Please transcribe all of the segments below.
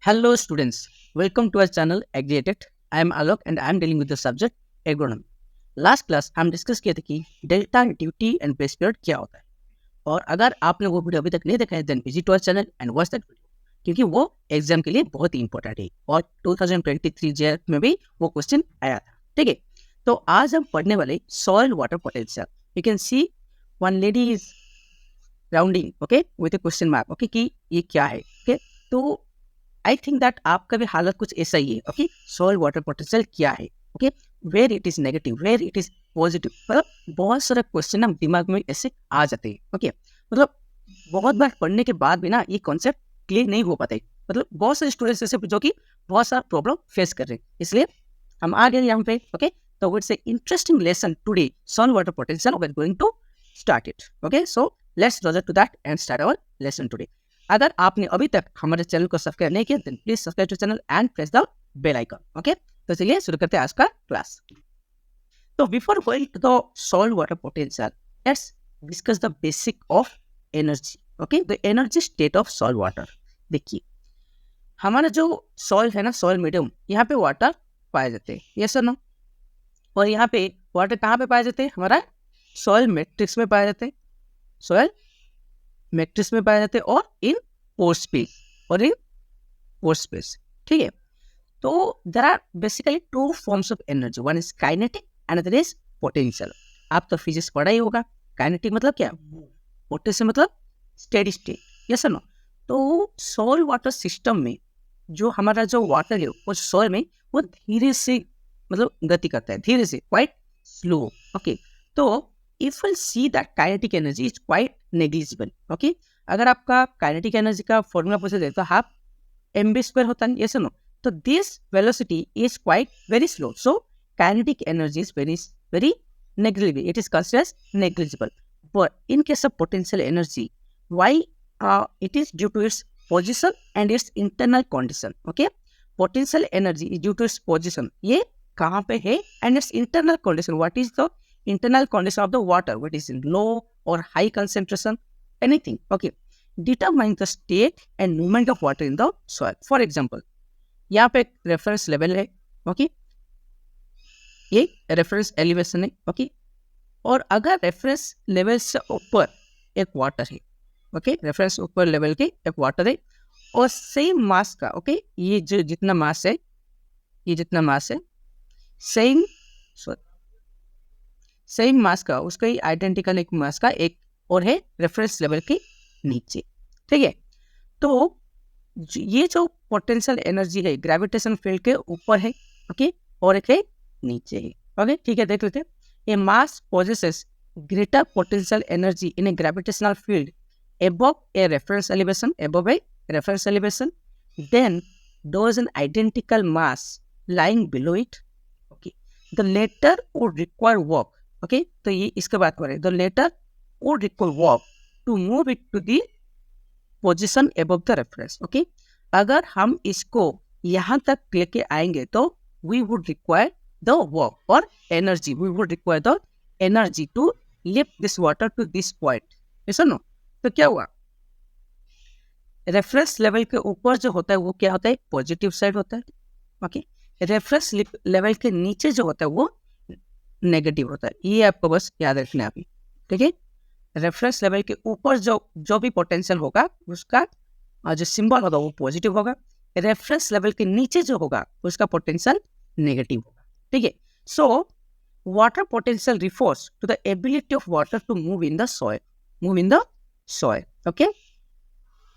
Hello students, welcome to our channel Aggregated. I am Alok and I am dealing with the subject Agronomy. Last class हम discuss किए थे कि delta duty and base period क्या होता है और अगर आपने वो वीडियो अभी तक नहीं देखा है then visit our channel and watch that video क्योंकि वो एग्जाम के लिए बहुत ही इंपॉर्टेंट है और 2023 JRF में भी वो क्वेश्चन आया था। ठीक है, तो आज हम पढ़ने वाले soil water potential. You can see one lady is rounding okay with a question mark okay कि ये क्या है। ओके, तो आई थिंक दैट आपका भी हालत कुछ ऐसा ही है। ओके, सॉइल वाटर पोटेंशियल क्या है, okay, where it is negative, where it is positive, मतलब बहुत सारे क्वेश्चन हम दिमाग में ऐसे आ जाते हैं। ओके, मतलब बहुत बार पढ़ने के बाद भी ना ये कॉन्सेप्ट क्लियर नहीं हो पाते, मतलब बहुत सारे स्टूडेंट्स ऐसे जो कि बहुत सारा प्रॉब्लम फेस कर रहे हैं, इसलिए हम आ गए यहाँ पे। ओके, तो it's a interesting lesson today, soil water potential, we are going to start it. Okay, so let's project to that and start our lesson today. अगर आपने अभी तक हमारे चैनल को सब्सक्राइब नहीं किया then please subscribe to channel and press the bell icon. Okay, तो चलिए शुरू करते हैं आज का क्लास। तो before going to the soil water potential let's discuss the basic of energy. Okay, the energy state of soil water. देखिए हमारा जो सॉइल है ना, सॉइल मीडियम, यहाँ पे वाटर पाए जाते हैं, यस और नो। और यहाँ पे वाटर कहाँ पे पाए जाते हैं, हमारा सॉइल मैट्रिक्स में पाए जाते हैं, सॉइल मैट्रिक्स में पाए जाते हैं और इन पोर स्पेस, और इन पोर स्पेस। ठीक है, तो there are basically two forms of energy, one is kinetic and other is potential. आप तो फिजिक्स पढ़ा ही होगा। काइनेटिक मतलब क्या, पोटेंशियल मतलब स्टेडी स्टेट, यस और नो। तो सॉइल वाटर सिस्टम में जो हमारा जो वाटर है वो सॉइल में वो धीरे से मतलब गति करता है, धीरे से, क्वाइट स्लो। ओके, तो if we'll see that kinetic energy is quite negligible. Okay, अगर आपका kinetic energy का फॉर्मूला पूछे जाए तो हाफ mv स्क्वायर होता है, yes or no? तो this velocity is quite very slow. So kinetic energy is very negligible. It is considered as negligible. But in case of potential energy, why it is due to its position and its internal condition. Okay, potential energy is due to its position. ये कहाँ पे है and its internal condition. What is the internal condition of the water, what is in low or high concentration, anything. Okay, determine the state and movement of water in the soil. For example, यहाँ पे reference level है, okay, ये reference elevation है, okay, और अगर reference level से ऊपर एक वाटर है, ओके, रेफरेंस ऊपर लेवल के एक वाटर है और सेम मास का, ओके, ये जो जितना मास है, ये जितना मास है, सेम मास का, उसका ही आइडेंटिकल एक मास का एक और है रेफरेंस लेवल के नीचे। ठीक है, तो ये जो पोटेंशियल एनर्जी है ग्रेविटेशन फील्ड के ऊपर है, ओके, और एक है नीचे है। ओके, ठीक है, देख लेते हैं। A mass possesses greater potential energy in a gravitational field above a reference elevation, then there is an identical mass lying below it. Okay, the latter would require work. Okay, तो ये इसके बात करें, the latter would require work to move it to the position above the reference. Okay, अगर हम इसको यहाँ तक लेके आएंगे तो we would require the work और energy, we would require the energy to lift this water to this point, ऐसा नो। तो क्या हुआ, रेफरेंस लेवल के ऊपर जो होता है वो क्या होता है, पॉजिटिव साइड होता है। ओके, रेफरेंस लेवल के नीचे जो होता है वो नेगेटिव होता है, ये आपको बस याद रखना है अभी। ठीक है, रेफरेंस लेवल के ऊपर जो भी पोटेंशियल होगा उसका जो सिंबल होगा वो पॉजिटिव होगा, रेफरेंस लेवल के नीचे जो होगा उसका पोटेंशियल नेगेटिव होगा। ठीक है, so water potential refers to the ability of water to move in the soil. Okay,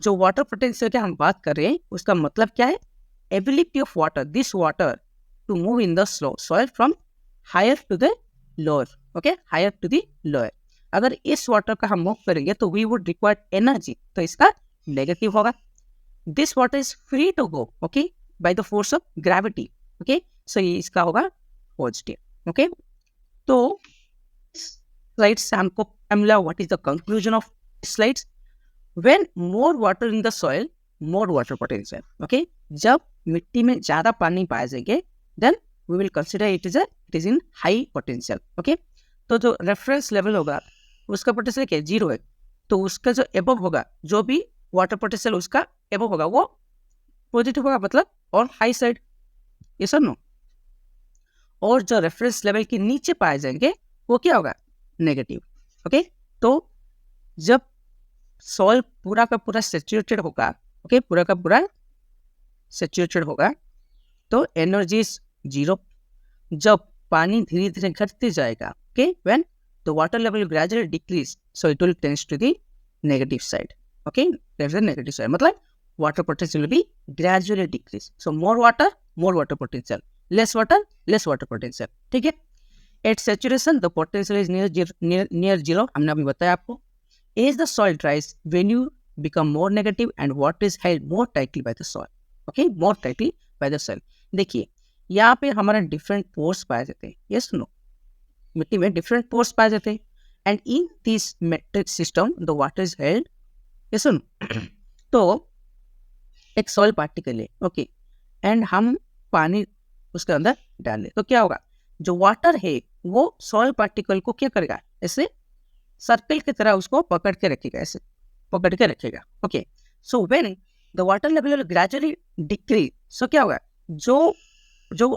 जो वाटर पोटेंशियल की हम बात कर रहे हैं उसका मतलब क्या है, ability of water, this water to move in the soil from higher to the lower. Okay, higher to the lower. अगर इस वाटर का हम मूव करेंगे तो वी वुड रिक्वायर एनर्जी, तो इसका नेगेटिव होगा। This water is free to go, okay, by the force of gravity. Okay, so ये इसका होगा पॉजिटिव। ओके, तो स्लाइड से हमको मिला what is the conclusion of slides, when more water in the soil more water potential. Okay, जब मिट्टी में ज्यादा पानी पाए जाएंगे then we will consider it is in high potential. Okay, तो जो रेफरेंस लेवल होगा उसका पोटेंशियल क्या है, 0 है, तो उसका जो एबव होगा, जो भी वाटर पोटेंशियल उसका एबव होगा वो पॉजिटिव होगा मतलब और हाई साइड, ये सर नो। और जो रेफरेंस लेवल के नीचे पाए जाएंगे वो क्या होगा, नेगेटिव। ओके, तो जब सॉइल पूरा का पूरा सेचुरेटेड होगा, ओके, पूरा का पूरा सेचुरेटेड होगा तो एनर्जी इज जीरो। जब पानी धीरे धीरे घटते जाएगा, okay, when the water level gradually decrease so it will tends to the negative side. Okay, that's the negative side, मतलब water potential will be gradually decrease. So more water potential, less water potential. ठीक है, at saturation the potential is near zero. हमने अभी बताया आपको। As the soil dries, when you become more negative and water is held more tightly by the soil. Okay, more tightly by the soil. देखिए यहाँ पे हमारे different pores पाए जाते हैं, yes no, मिट्टी में डिफरेंट पोर्स पाए जाते हैं, and in this metric system the water is held, yes no. तो एक सॉइल पार्टिकल है, ओके, एंड हम पानी उसके अंदर डाल दे तो क्या होगा, जो वाटर है वो सॉइल पार्टिकल को क्या करेगा, ऐसे सर्कल की तरह उसको पकड़ के रखेगा, ऐसे पकड़ के रखेगा। Okay, so when the water level will gradually decrease, so क्या होगा, जो जो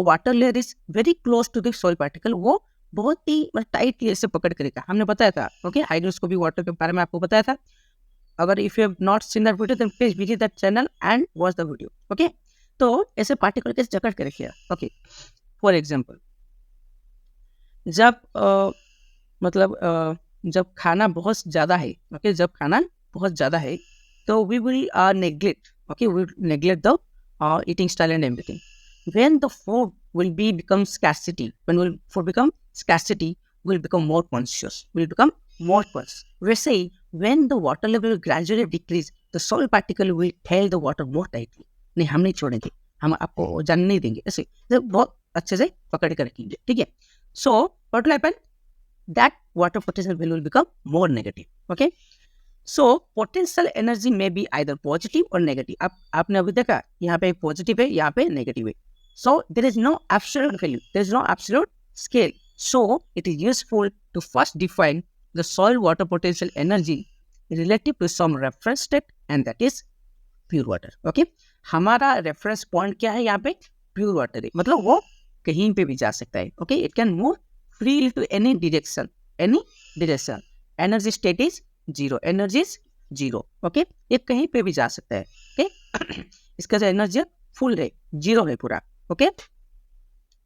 water layer is very close to the soil particle वो बहुत ही टाइटली ऐसे पकड़ के रखेगा। हमने बताया था, ओके, हाइड्रोस्कोपिक वाटर के बारे में आपको बताया था। अगर if you have not seen that video then please visit that channel and watch the video. Okay, तो ऐसे पार्टिकल कैसे जकड़ के रखिए। ओके, फॉर एग्जांपल जब जब खाना बहुत ज़्यादा है, ओके, जब खाना बहुत ज़्यादा है तो we will neglect, okay, we neglect the eating style and everything. When the food will become scarcity, when food become scarcity, we'll become more conscious, we'll become more conscious. We say when the water level will gradually decrease, the soil particle will hold the water more tightly. नहीं, हम नहीं छोड़ेंगे, हम आपको जानने नहीं देंगे, ऐसे बहुत अच्छे से पकड़ कर रखेंगे, ठीक है। So what will happen? That water potential will become more negative. Okay. So potential energy may be either positive or negative. अब आपने अभी देखा यहाँ पे पॉजिटिव है, यहाँ पे नेगेटिव है। So there is no absolute value, there is no absolute scale. So it is useful to first define the soil water potential energy relative to some reference state, and that is pure water. Okay, हमारा reference point क्या है यहाँ पे, pure water है, मतलब वो कहीं पे भी जा सकता है। Okay, it can move freely to any direction, any direction. Energy state is zero, energy is zero. Okay, ये कहीं पे भी जा सकता है। Okay, इसका जो एनर्जी फुल है, जीरो है पूरा। ओके,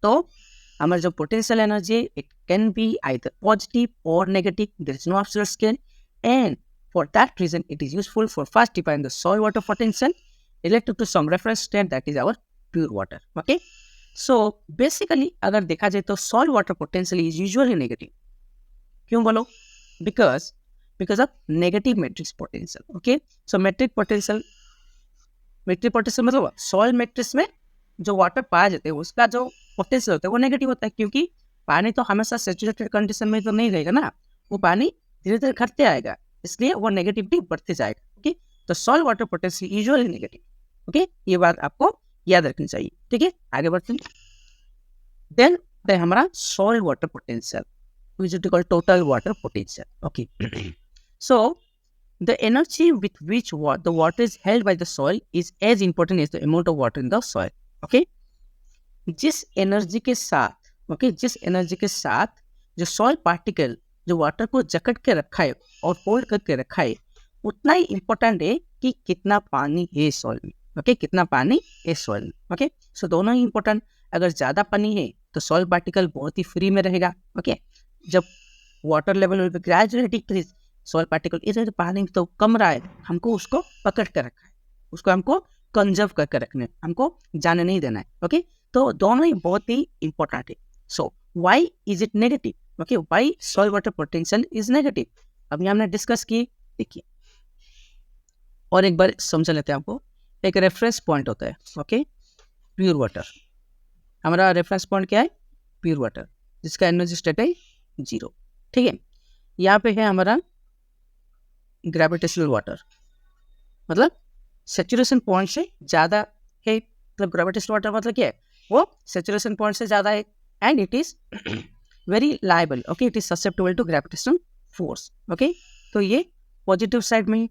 तो हमारा जो पोटेंशियल एनर्जी है it can be either positive और negative, there is no absolute scale, and for that reason it is useful for first define the soil water potential related to some reference state, that is our pure water. Okay, so basically अगर देखा जाए तो soil water potential is usually negative. क्यों बोलो? Because of negative matrix potential. Okay, so matric potential मतलब soil matrix में जो water पाया जाता है उसका जो पोटेंशियल होता है वो नेगेटिव होता है, क्योंकि पानी तो हमेशा सैचुरेटेड कंडीशन में तो नहीं रहेगा ना, वो पानी धीरे धीरे घटते आएगा, इसलिए वो नेगेटिविटी बढ़ते जाएगा। ओके, तो soil water potential usually negative. Okay, ये बात आपको याद रखनी चाहिए। ठीक है, आगे बढ़ते हैं। देन हमारा soil water potential which is called total water potential. Okay, so the energy with which the water is held by the soil is as important as the amount of water in the soil. Okay, जिस energy के साथ जो soil particle जो water को जकड़ के रखा है और होल्ड करके रखा है उतना ही इम्पोर्टेंट है कि कितना पानी है सॉइल में। ओके, कितना पानी है सॉइल में। ओके, सो दोनों ही इम्पोर्टेंट। अगर ज़्यादा पानी है तो सॉइल पार्टिकल बहुत ही फ्री में रहेगा। ओके, जब water level gradually decrease, soil particle इधर पानी तो कम रहा है, हमको उसको पकड़ कर रखा है, उसको हमको कंजर्व करके रखना है, हमको जाने नहीं देना है। ओके, तो दोनों ही बहुत ही इंपॉर्टेंट है। So why is it negative? Okay, why soil water potential is negative? अभी हमने डिस्कस की। देखिए और एक बार समझ लेते हैं आपको। एक रेफरेंस पॉइंट होता है, ओके, प्योर वाटर। हमारा रेफरेंस पॉइंट क्या है? प्योर वाटर, जिसका एनर्जी स्टेट है जीरो। ठीक है, यहाँ पे है हमारा ग्रेविटेशनल वाटर, मतलब सैचुरेशन पॉइंट से ज़्यादा है। मतलब ग्रेविटेशनल वाटर मतलब क्या है? वो सैचुरेशन पॉइंट से ज़्यादा है and it is very liable. Okay, it is susceptible to gravitational force. Okay, तो ये पॉजिटिव साइड में।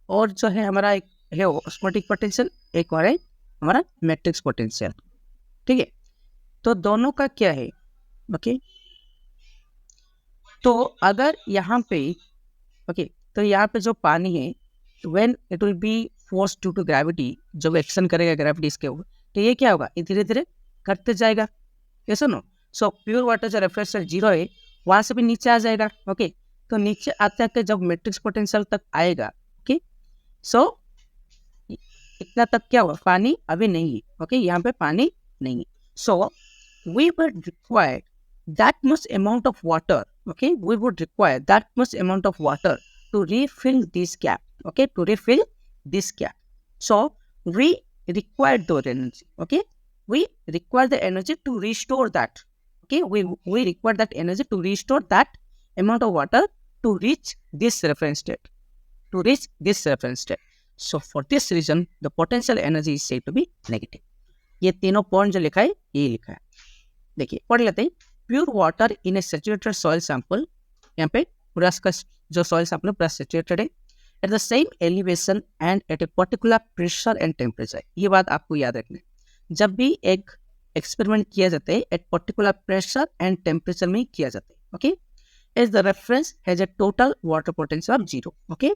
और जो है हमारा एक है ऑस्मोटिक पोटेंशियल, एक और है हमारा मैट्रिक्स पोटेंशियल, ठीक है। तो दोनों का क्या है, ओके। तो अगर यहाँ पे ओके, तो यहाँ पे जो पानी है, when it will be force due to gravity, जब एक्शन करेगा ग्रेविटी इसके ऊपर, तो ये क्या होगा, ये धीरे धीरे घटते जाएगा, ये सुनो। सो प्योर वाटर जो रेफरेंस जीरो है वहां से भी नीचे आ जाएगा, ओके। तो नीचे आते आते जब मैट्रिक्स पोटेंशियल तक आएगा, ओके, सो इतना तक क्या होगा, पानी अभी नहीं है, ओके, यहाँ पे पानी नहीं है। सो we would require that much amount of water, okay, we would require that much amount of water to refill this gap, okay, to refill this gap. So we require the energy, okay, we require the energy to restore that, okay, we require that energy to restore that amount of water to reach this reference state, to reach this reference state. So for this reason the potential energy is said to be negative. ये तीनों point जो लिखा है ये लिखा है, देखिए पढ़ लेते हैं। प्योर वाटर इन ए सैचुरेटेड सॉइल सैंपल, यहाँ पे पूरा का जो सॉइल सैंपल है पूरा सैचुरेटेड है, at the same elevation and at a particular pressure and temperature. ये बात आपको याद रखना है, जब भी एक एक्सपेरिमेंट किया जाता है at particular pressure and temperature में किया जाता है, okay. As the reference has a total water potential of zero, okay.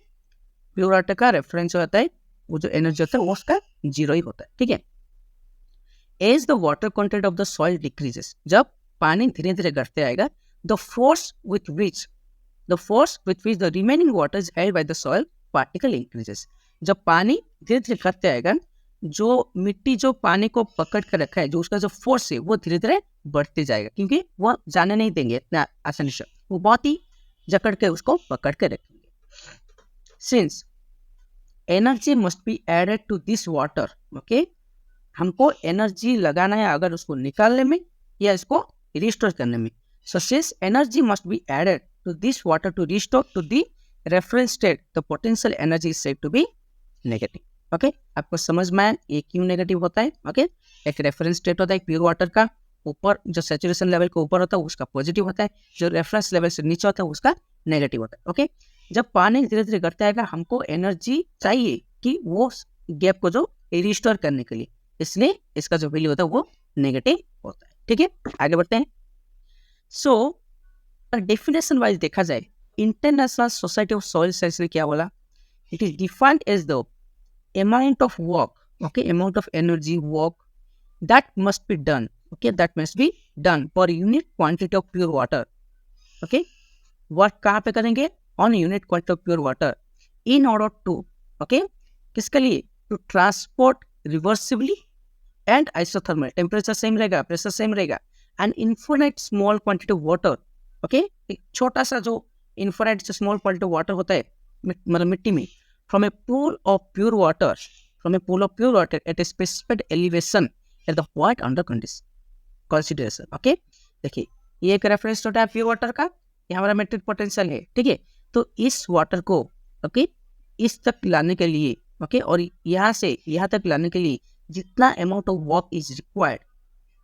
Pure water का रेफरेंस होता है, वो जो एनर्जी होता है वो उसका जीरो ही होता है, ठीक है। As the water content of the soil decreases, जब पानी धीरे धीरे घटते आएगा, the force with which the remaining water is held by the soil particle increases. जब पानी धीरे धीरे घटते आएगा, जो मिट्टी जो पानी को पकड़ कर रखा है, जो उसका जो फोर्स है वो धीरे धीरे बढ़ते जाएगा, क्योंकि वो जाने नहीं देंगे इतना आसानी से, वो बहुत ही जकड़ के उसको पकड़ के रखेंगे। Since energy must be added to this water, okay, हमको एनर्जी लगाना है अगर उसको निकालने में या इसको रिस्टोर करने में। So since energy must be added to this water to restore to the reference state, the potential energy is said to be negative, okay. आपको समझ में आया ये क्यों नेगेटिव होता है, ओके। एक रेफरेंस स्टेट होता है प्योर वाटर का, ऊपर जो सैचुरेशन लेवल के ऊपर होता है उसका पॉजिटिव होता है, जो रेफरेंस लेवल से नीचे होता है उसका नेगेटिव होता है, ओके। जब पानी धीरे धीरे घटता है हमको एनर्जी चाहिए कि वो गैप को जो रिस्टोर करने के लिए, इसलिए इसका जो वैल्यू होता है वो नेगेटिव होता है, ठीक है। आगे बढ़ते हैं। सो डेफिनेशन वाइज देखा जाए, international society of soil science ने क्या बोला, it is defined as the amount of work, okay, amount of energy work that must be done, okay, that must be done per unit quantity of pure water, okay. Work कहाँ पे करेंगे, on unit quantity of pure water, in order to, okay, किसके लिए, to transport reversibly and isothermal, temperature same रहेगा, pressure same रहेगा, and infinite small quantity of water, okay, एक छोटा सा जो infinite small quantity of water होता है मतलब मिट्टी में, from a pool of pure water, at a specific elevation at the point under consideration, okay. देखिए ये एक रेफरेंस होता है प्योर वाटर का, ये हमारा मैट्रिक पोटेंशियल है, ठीक है। तो इस वाटर को, ओके, इस तक लाने के लिए, ओके, और यहाँ से यहाँ तक लाने के लिए जितना amount of work is required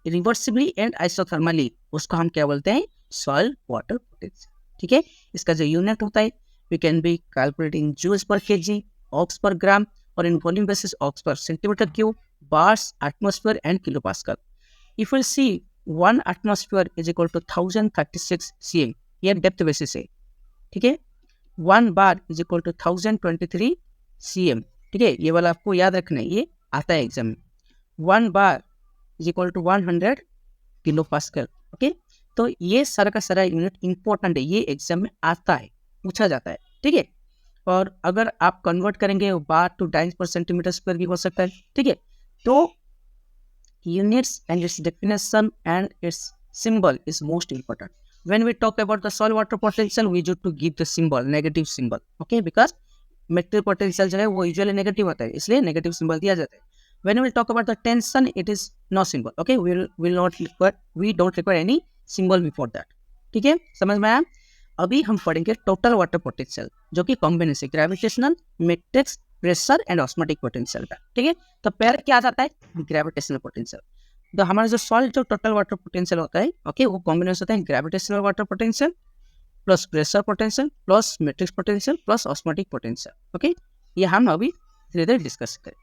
reversibly and isothermally, उसको हम क्या बोलते हैं, सॉइल वाटर पोटेंशियल, ठीक है। इसका जो यूनिट होता है we can be calculating joules per KG, ergs per gram, और in volume basis ergs per centimetre cube, bars, atmosphere and kilo pascal. If you see 1 atmosphere is equal to 1036 cm, ये depth basis है, ठीक है। 1 bar is equal to 1023 cm, ठीक है। ये वाला आपको याद रखना है, ये आता है एग्जाम में। 1 bar is equal to 100 kilo pascal, okay. तो ये सारा का सारा यूनिट इंपॉर्टेंट है, ये एग्जाम में आता है, पूछा जाता है, ठीक है। और अगर आप कन्वर्ट करेंगे बार टू डाइंस पर सेंटीमीटर स्क्वायर भी हो सकता है, ठीक है। तो units and it's definition and it's symbol is most important. When we talk about the soil water potential, we need to give the symbol, negative symbol, okay, because matric potential जो है वो यूजुअली नेगेटिव होता है, इसलिए negative symbol दिया जाता है। When we talk about the tension, it is no symbol, okay, we don't require any symbol before that, ठीक है, समझ में आया। अभी हम पढ़ेंगे टोटल वाटर पोटेंशियल, जो कि combination gravitational, matrix, pressure and osmotic potential का, ठीक है। तो पहले क्या आता है, ग्रेविटेशनल पोटेंशियल। तो हमारा जो सॉइल जो टोटल वाटर पोटेंशियल होता है, ओके, वो कॉम्बिनेशन होता है gravitational water potential plus pressure potential plus matrix potential plus osmotic potential, okay. ये हम अभी धीरे धीरे डिस्कस करें।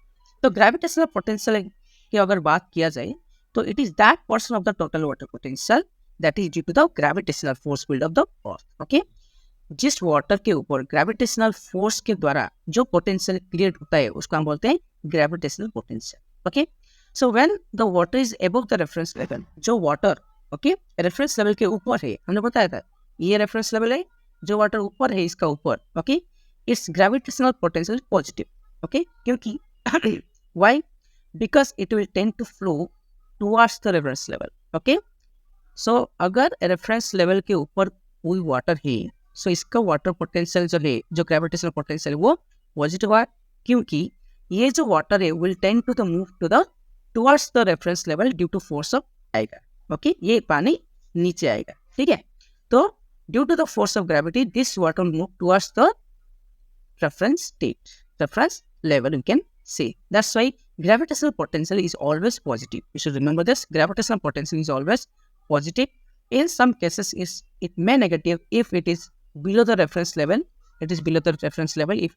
तो ग्रेविटेशनल पोटेंशियल की अगर बात किया जाए तो it is that portion of the total water potential that is due to the gravitational force field of the earth. Okay, जिस वाटर के ऊपर ग्रेविटेशनल फोर्स के द्वारा जो पोटेंशियल क्रिएट होता है उसको हम बोलते हैं gravitational potential. Okay, so when the water is above the reference level, जो वाटर ओके रेफरेंस लेवल के ऊपर है, हमने बताया था ये रेफरेंस लेवल है, जो वाटर ऊपर है इसका ऊपर, okay, it's gravitational potential positive. Okay, क्योंकि why, because it will tend to flow towards the reference level. Okay, so अगर रेफरेंस लेवल के ऊपर कोई वाटर है सो इसका वाटर पोटेंशियल जो है, जो ग्रेविटेशनल पोटेंशियल वो पॉजिटिव है, क्योंकि ये जो वाटर है will tend to the move to the towards the reference level due to force of आएगा। ओके, ये पानी नीचे आएगा। ठीक है, तो due to the force of gravity this water move towards the reference state, reference level, you can say. That's why gravitational potential is always positive. You should remember this. Gravitational potential is always positive. In some cases, it may negative if it is below the reference level. It is below the reference level. If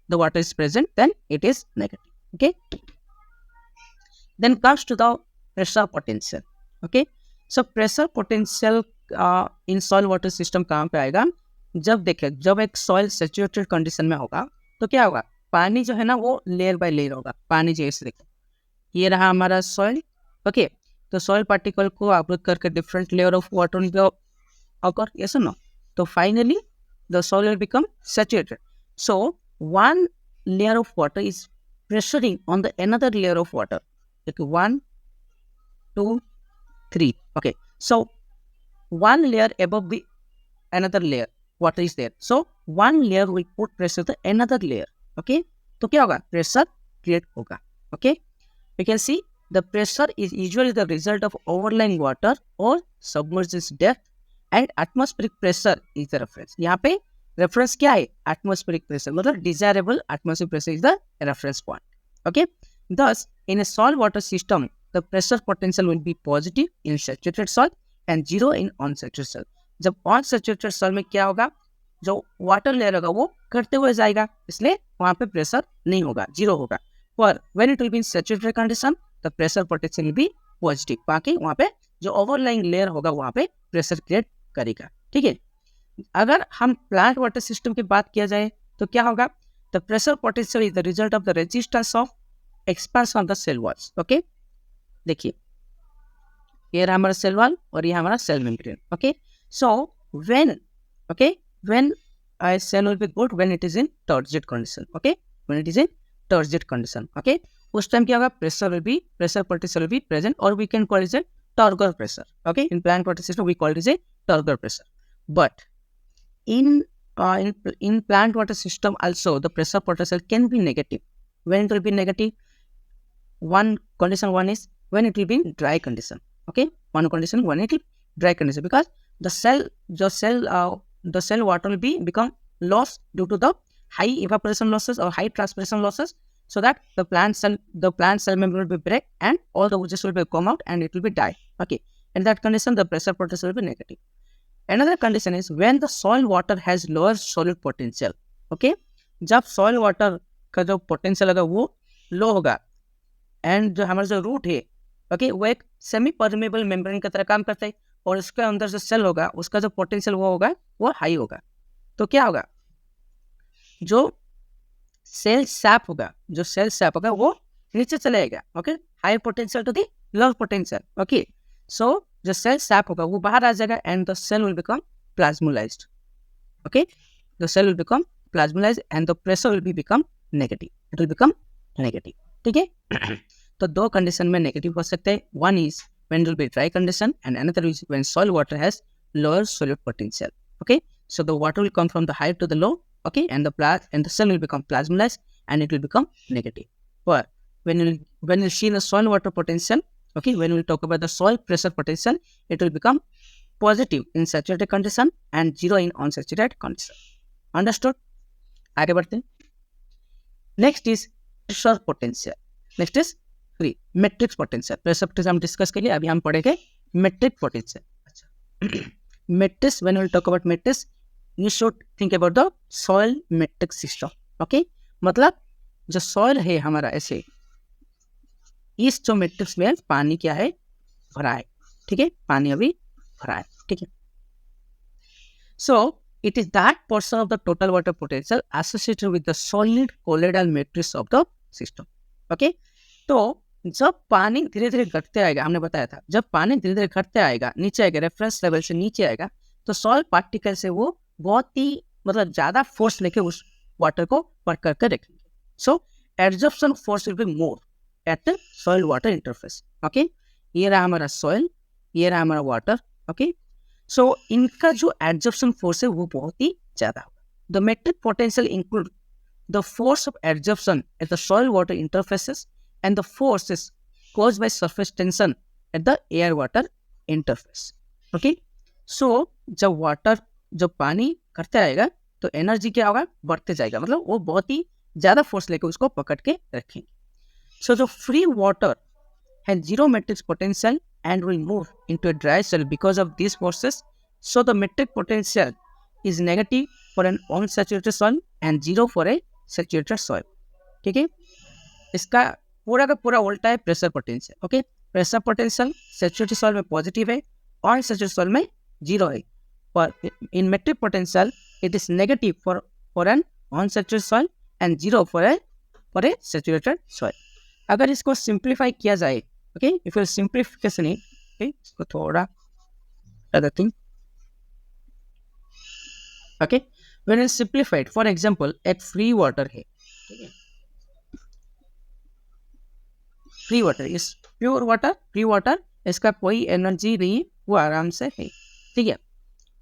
the water is present, then it is negative. Okay. Then comes to the pressure potential. Okay. So pressure potential in soil water system कहाँ पे आएगा? जब देखें, जब एक soil saturated condition में होगा तो क्या होगा, पानी जो है ना वो लेयर बाय लेयर होगा। पानी जैसे देखो ये रहा हमारा सॉइल। ओके, तो सॉइल पार्टिकल को आवृत करके different layer of water will occur, yes or no? तो finally the soil will become saturated. So one layer of water is pressuring on the another layer of water. Okay, 1 2 3। Okay, so one layer above the another layer water is there, so one layer will put pressure to another layer. Okay, तो क्या होगा, pressure create होगा. Okay, we can see the pressure is usually the result of overlying water or submerged depth and atmospheric pressure is the reference. यहाँ पे reference क्या है, atmospheric pressure, मतलब desirable atmospheric pressure is the reference point. Okay, thus in a soil water system the pressure potential will be positive in saturated soil and zero in unsaturated soil. जब unsaturated soil में क्या होगा, जो water layer होगा वो करते हुए जाएगा, इसलिए वहां पे प्रेशर नहीं होगा, जीरो होगा. पर when it will be in saturated condition the pressure potential will be positive, बाकी वहां पे जो ओवरलाइंग लेयर होगा वहां पे प्रेशर क्रिएट करेगा. ठीक है, अगर हम प्लांट वाटर सिस्टम की बात किया जाए तो क्या होगा, the pressure potential is the result of the resistance of expansion of the cell walls. Okay, देखिए ये रहा हमारा सेल वॉल और ये हमारा cell membrane. Okay, so when when a cell will be good when it is in turgid condition. Okay, when it is in turgid condition. Okay, उस time क्या होगा, pressure potential will be present or we can call it a turgor pressure. Okay, in plant water system we call it as a turgor pressure. But in plant water system also the pressure potential can be negative. When it will be negative, one is when it will be in dry condition. Okay, one condition when it will be dry condition, because the cell water will become lost due to the high evaporation losses or high transpiration losses, so that the plant cell membrane will be break and all the oozes will be come out and it will be die. Okay, in that condition the pressure potential will be negative. Another condition is when the soil water has lower solute potential. Okay, जब soil water का जो potential होगा वो low होगा and जो हमारा जो root है, okay, वो एक semi permeable membrane की तरह काम करता है और उसके अंदर जो सेल होगा उसका जो पोटेंशियल वो होगा वो हाई होगा. तो क्या होगा, जो सेल सैप होगा वो नीचे चलेगा. Okay, high potential to the low potential. Okay, so जो सेल सैप होगा वो बाहर आ जाएगा and the cell will become plasmolysed. Okay, the cell will become plasmolysed and the pressure will become negative. It will become negative. ठीक है, तो दो कंडीशन में नेगेटिव हो सकते हैं. One is when it will be dry condition and another is when soil water has lower solute potential. Okay, so the water will come from the high to the low. Okay, and the cell will become plasmolized and it will become negative. But when you see the soil water potential, okay, when we talk about the soil pressure potential, it will become positive in saturated condition and zero in unsaturated condition. Understood? आगे बढ़ते हैं. Next is pressure potential. Next is matric potential. Pressure potential हम discuss कर लिए, अभी हम पढ़ेंगे मैट्रिक पोटेंशियल. अच्छा, matrix, when we will talk about matrix you should think about the soil matric system. Okay, मतलब जो सॉइल है हमारा ऐसे इस जो मैट्रिक्स में पानी क्या है भरा है, ठीक है, पानी अभी भरा है, ठीक है. So it is that portion of the total water potential associated with the solid colloidal matrix of the system. Okay? तो जब पानी धीरे धीरे घटते आएगा, हमने बताया था जब पानी धीरे धीरे घटते आएगा, नीचे आएगा, रेफरेंस लेवल से नीचे आएगा, तो सॉइल पार्टिकल से वो बहुत ही मतलब ज्यादा फोर्स लेके उस वाटर को पकड़ कर रखेंगे. So absorption force will be more at the soil water interface. Okay, ये रहा हमारा सॉइल, ये रहा हमारा वाटर. ओके, सो इनका जो एब्जॉर्प्शन फोर्स है वो बहुत ही ज्यादा होगा. The metric potential include the force of absorption at the soil water interfaces and the force is caused by surface tension at the air water interface. Okay, so जब पानी करते आएगा तो एनर्जी क्या होगा, बढ़ते जाएगा, मतलब वो बहुत ही ज्यादा फोर्स लेके उसको पकड़ के रखेंगे. सो जो free water has zero matrix potential and will move into a dry cell because of these forces. So the metric potential is negative for an unsaturated soil and zero for a saturated soil. ठीक है, इसका पूरा का पूरा उल्टा है pressure potential. Okay, pressure potential saturated soil में positive है और अनसैचुरेटेड सॉइल में जीरो है. पर in metric potential it is negative for an unsaturated soil and zero for a saturated soil. अगर इसको सिंप्लीफाई किया जाए, ओके, इफ यू सिंप्लीफिकेशन है, ओके, इसको थोड़ा other thing. Okay, when it simplified, for example एक फ्री वाटर है, ठीक है, free water is pure water, free water, इसका कोई एनर्जी नहीं, वो आराम से है, ठीक है.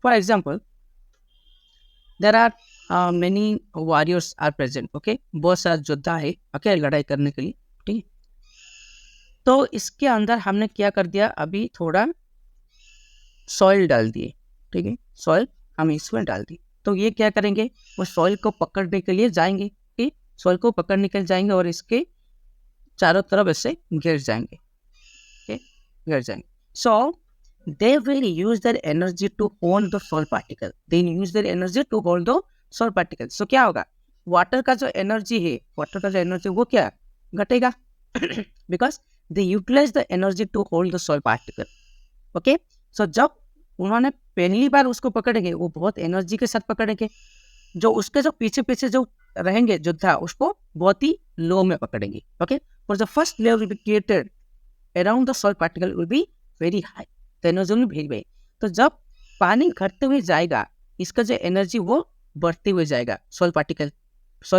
For example there are many warriors are present. Okay, बहुत सारा योद्धा है, ओके, लड़ाई करने के लिए, ठीक है. तो इसके अंदर हमने क्या कर दिया, अभी थोड़ा सॉइल डाल दिए, ठीक है, सॉइल हम इसमें डाल दिए. तो ये क्या करेंगे, वो सॉइल को पकड़ने के लिए जाएंगे, ठीक, सॉइल को पकड़ने के लिए जाएंगे और इसके चारों तरफ ऐसे गिर जाएंगे, okay? गिर जाएंगे. So they will use their energy to hold the soil particle, they use their energy to hold the soil particle. So क्या होगा, वाटर का जो एनर्जी है, वाटर का जो एनर्जी वो क्या घटेगा, because they utilise the energy to hold the soil particle. Okay, so जब उन्होंने पहली बार उसको पकड़ेंगे वो बहुत एनर्जी के साथ पकड़ेंगे, जो उसके जो पीछे पीछे जो रहेंगे योद्धा उसको बहुत ही लो में पकड़ेंगे. Okay, for the first layer will be created around the soil particle will be very high, the energy will be very high. तो जब पानी घटते हुए जाएगा, इसका जो एनर्जी वो बढ़ते हुए जाएगा सॉइल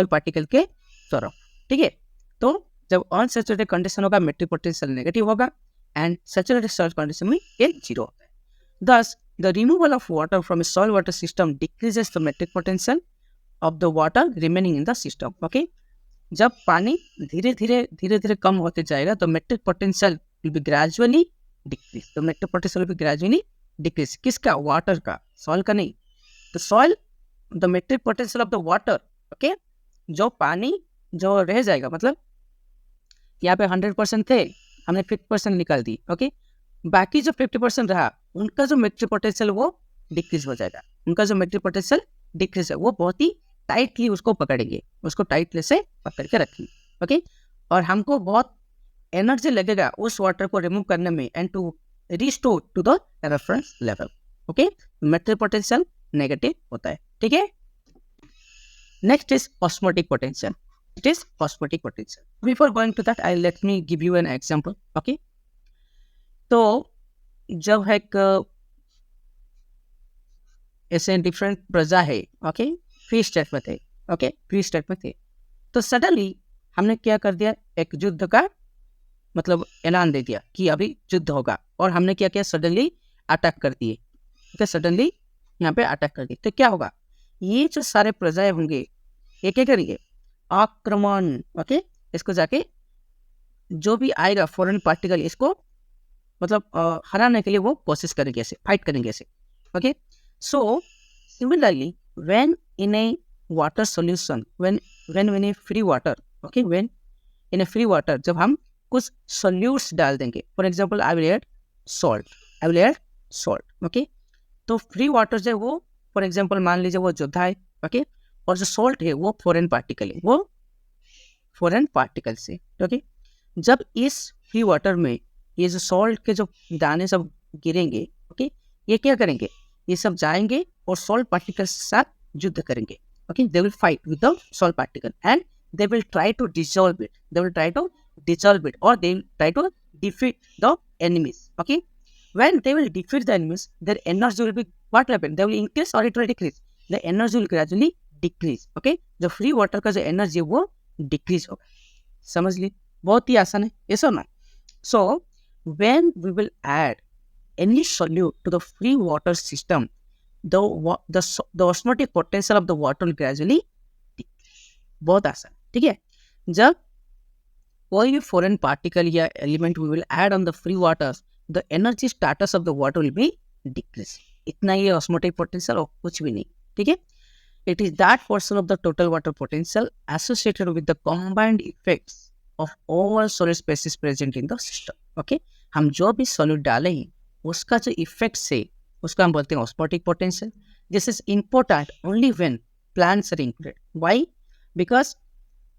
पार्टिकल के तरफ, ठीक है. तो जब अनसैचुरेटेड कंडीशन होगा मेट्रिक पोटेंशियल नेगेटिव होगा एंड सैचुरेटेड सॉइल कंडीशन में ये जीरो होता है. Thus, the removal of water from a soil water system decreases the metric potential of the water remaining in the system. Okay? जब पानी धीरे धीरे कम होते जाएगा तो metric potential will be gradually decrease. तो metric potential will be gradually decrease, किसका, water का, सॉइल का नहीं. तो soil, the metric potential of the water, okay, जो पानी जो रह जाएगा, मतलब यहाँ पे 100% थे, हमने 50% निकाल दी. ओके, बाकी जो 50% रहा उनका जो मेट्रिक पोटेंशियल वो डिक्रीज हो जाएगा. उनका जो मेट्रिक पोटेंशियल डिक्रीज है वो बहुत ही टाइटली उसको पकड़ेंगे, उसको टाइटली से पकड़ के रखेंगे. ओके, और हमको बहुत एनर्जी लगेगा उस वाटर को रिमूव करने में and to restore to the reference level. Okay, matric potential negative होता है, ठीक है. Next is osmotic potential. It is osmotic potential. Before going to that I let me give you an example. Okay, तो जब एक ऐसे different प्रजा है, ओके, फ्री स्टेट में थे, ओके, फ्री स्टेट में थे, तो सडनली हमने क्या कर दिया, एक युद्ध का मतलब ऐलान दे दिया कि अभी युद्ध होगा, और हमने क्या किया, सडनली अटैक कर दिए. तो सडनली यहाँ पे अटैक कर दिए तो क्या होगा, ये जो सारे प्रजाएं होंगे ये क्या करेंगे, आक्रमण. ओके, इसको जाके जो भी आएगा फॉरेन पार्टिकल इसको मतलब हराने के लिए वो कोशिश करेंगे, ऐसे फाइट करेंगे ऐसे. Okay, so similarly when in a water solution, when in a free water, okay, when in a free water, जब हम कुछ solutes डाल देंगे, for example I will add salt, okay, तो free water जो है वो for example मान लीजिए वो योद्धा है, okay, और जो salt है वो foreign particle है, वो फॉरेन पार्टिकल से। ओके, जब इस फ्री वाटर में ये जो सॉल्ट के जो दाने सब गिरेंगे, ओके, ये क्या करेंगे, ये सब जाएंगे और सॉल्ट पार्टिकल के साथ युद्ध करेंगे। Okay, they will fight with the salt particle and they will try to dissolve it, they will try to dissolve it, or they will try to defeat the enemies. Okay, when they will defeat the enemies, their energy will be, what will happen, they will increase or it will decrease, the energy will gradually decrease. Okay, जो free water का जो energy है वो decrease होगा। समझ ली, बहुत ही आसान है, yes or no? So when we will add any solute to the free water system, the osmotic potential of the water will gradually decrease. बहुत आसान, ठीक है। जब कोई भी फॉरेन पार्टिकल या element we will add on the free water, the energy status of the water will be decrease. इतना ही ऑस्मोटिक पोटेंशियल और कुछ भी नहीं, ठीक है। It is that portion of the total water potential associated with the combined effects of all solid species present in the system. Okay, हम जो भी सॉलिड डाले हैं उसका जो इफेक्ट्स है उसका हम बोलते हैं osmotic potential. This is important only when plants are included. Why? Because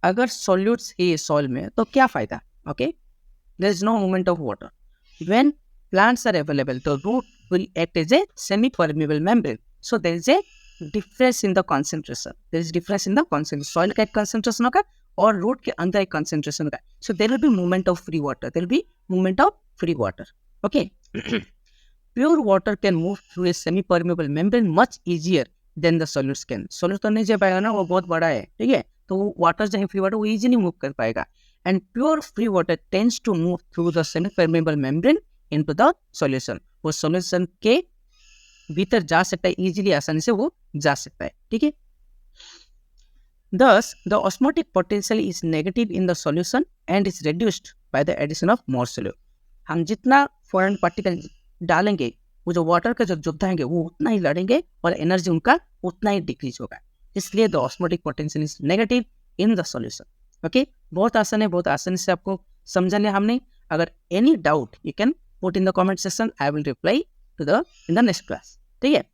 अगर सॉल्यूट्स है सॉइल में तो क्या फायदा? Okay, there is no movement of water. When plants are available the root will act as a semi permeable membrane, so there is a difference in the concentration, there is difference in the concentration, soil का एक concentration होगा और root के अंदर एक concentration होगा, so there will be movement of free water, there will be movement of free water. Okay, pure water can move through a semi permeable membrane much easier than the solutes can. Solute तो नहीं जा पाएगा ना, वो बहुत बड़ा है, ठीक है, तो वाटर जो है फ्री वाटर वो इजीली मूव कर पाएगा। And pure free water tends to move through the semi permeable membrane into the solution, वो सॉल्यूशन के भीतर जा सकता है, इजीली आसानी से वो जा सकता है, ठीक है। Thus, the osmotic potential is negative in the solution and is reduced by the addition of more solute. हम जितना फॉरेन पार्टिकल डालेंगे वो जो वाटर का जो योद्धा है वो उतना ही लड़ेंगे और एनर्जी उनका उतना ही डिक्रीज होगा, इसलिए the osmotic potential is negative in the solution. Okay, बहुत आसान है, बहुत आसानी से आपको समझा लिया हमने। अगर any doubt you can put in the comment section, I will reply to the in the next class, ठीक है।